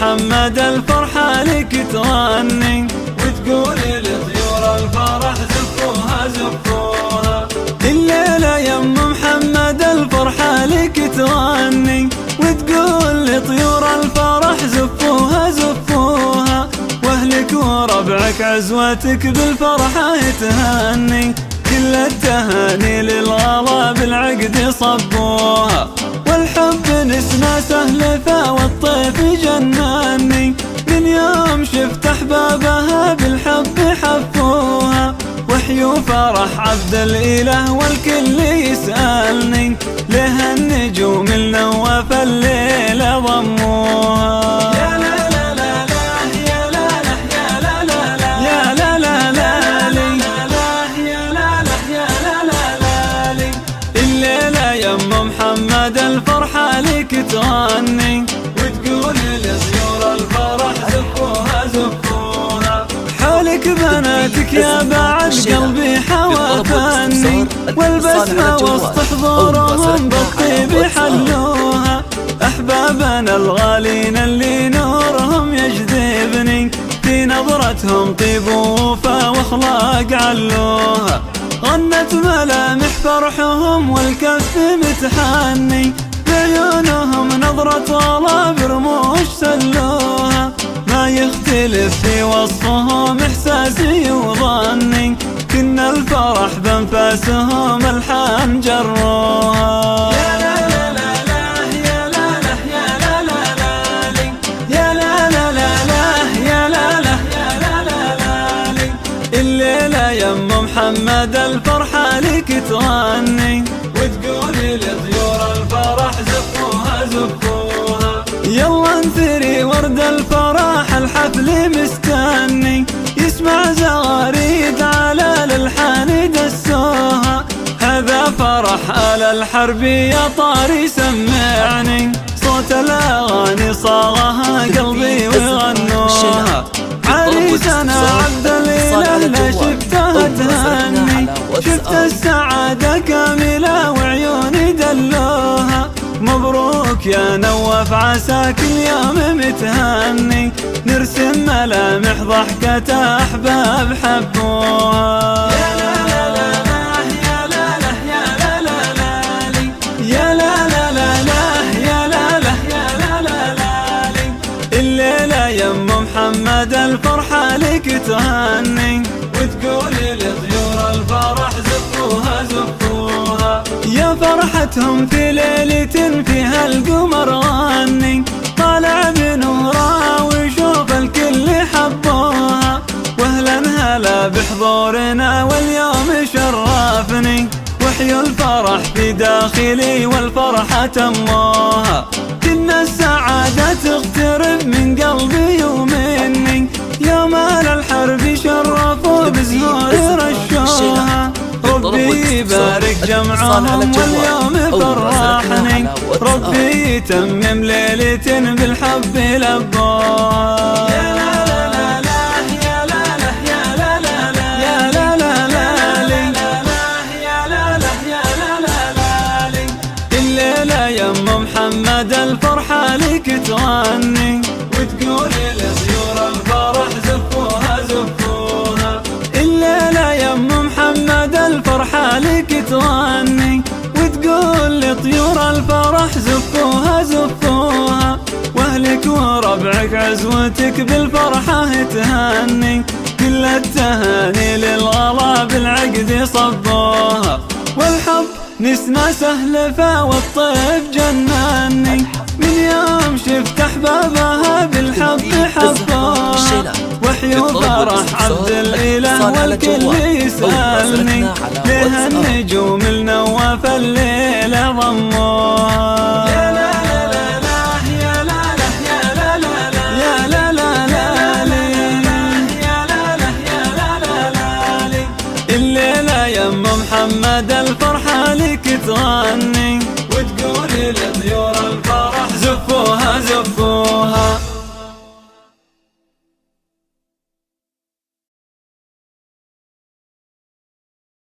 محمد الفرحة لك تغني، وتقولي لطيور الفرح زفوها زفوها. الليلة يم محمد الفرحة لك تغني، وتقول لطيور الفرح زفوها زفوها. واهلك وربعك عزوتك بالفرحة تهني، كل التهاني للغلا بالعقد صبوها. والحب نسمة سهلفة والطيف جنني، من يوم شفت احبابها بالحب حفوها. وحيو فرح عبد الاله والكل يسألني، ليه النجوم النواف الليلة ضموها. يا لا لا لا لا يا لا لا يا لا لا لا يا لا لا لا لي يا لا لا يا لا لا لا لي. الليلة يم محمد الفرحة لك تغني، وتقول لطيور الفرح زفوها زفوها. حولك بناتك يا بعد قلبي حوى فني، والبسمة وسط حضورهم بالطيب حلوها. أحبابنا الغالين اللي نورهم يجذبني، في نظرتهم طيب ووفا واخلاق علوها. غنت ملامح فرحهم والكف متحني، بعيونهم نظرة طلب رموش سلوها. ما يختلف في وصفهم إحساسي وظني، كن الفرح بانفاسهم الحان جروها. يا لا لا لا لا يا لا لا يا لا لا لا لي يا لا لا لا لا يا لا لا يا لا لا لا لي. الليلة يم محمد الفرحة لك تغني، وتقولي لطيور الفرح زفوها زفوها. يلا انثري ورد الفرح الحفل مستني، يسمع زغاريد على الالحان دسوها. هذا فرح آل الحرب يا طاري سمعني، صوت الاغاني صاغها قلبي وغنوها. عريسنا عبد الاله لا شفته تهني، شفت السعادة كاملة وعيوني دلوها. مبروك يا نواف عساك اليوم متهني، نرسم ملامح ضحكة أحباب حبوها. يا لا لا لا لا يا لا لا يا لا لا لا لي يا لا لا لا لا يا لا لا يا لا لا لا لي. الليلة يم محمد الفرحة لك تهني، وتقولي لطيور الفرح زفوها زفوها. يا فرحتهم في ليلة فيها القمر غني، طالع بنورها وشوف الكل حبوها. واهلا هلا بحضورنا واليوم شرفني، وحيو الفرح في داخلي والفرحة تموها. كنا السعادة تغترب من قلبي ومني، يوم آل الحرب شرفوا بزهور رشوها. ربي يبارك جمعهم واليوم فرحني، ربي يتمم ليلة بالحب لبوها. يا لا لا لا لا يا لا لا يا لا لا لا يا لا لا لا لي يا لا لا يا لا لا لا لي. الليلة يم محمد الفرحة لك تغني، وتقولي لطيور الفرح زفوها زفوها. الليلة يم محمد الفرحة لك تغني، وتقول لطيور الفرح زفوها زفوها. واهلك وربعك عزوتك بالفرحة تهني، كل التهاني للغلا بالعقد صبوها. والحب نسمة سهلفة والطيف جنني، من يوم شفت احبابها بالحب حفوها. وحيو فرح عبد الاله والكل يسألني، ليه النجوم النواف الليلة ضموها. يا لا لا لا لا يا لا لا يا لا لا لا يا لا لا لا لي يا لا لا يا لا لا لا لي. الليلة يم محمد الفرحة لك تغني، وتقولي لطيور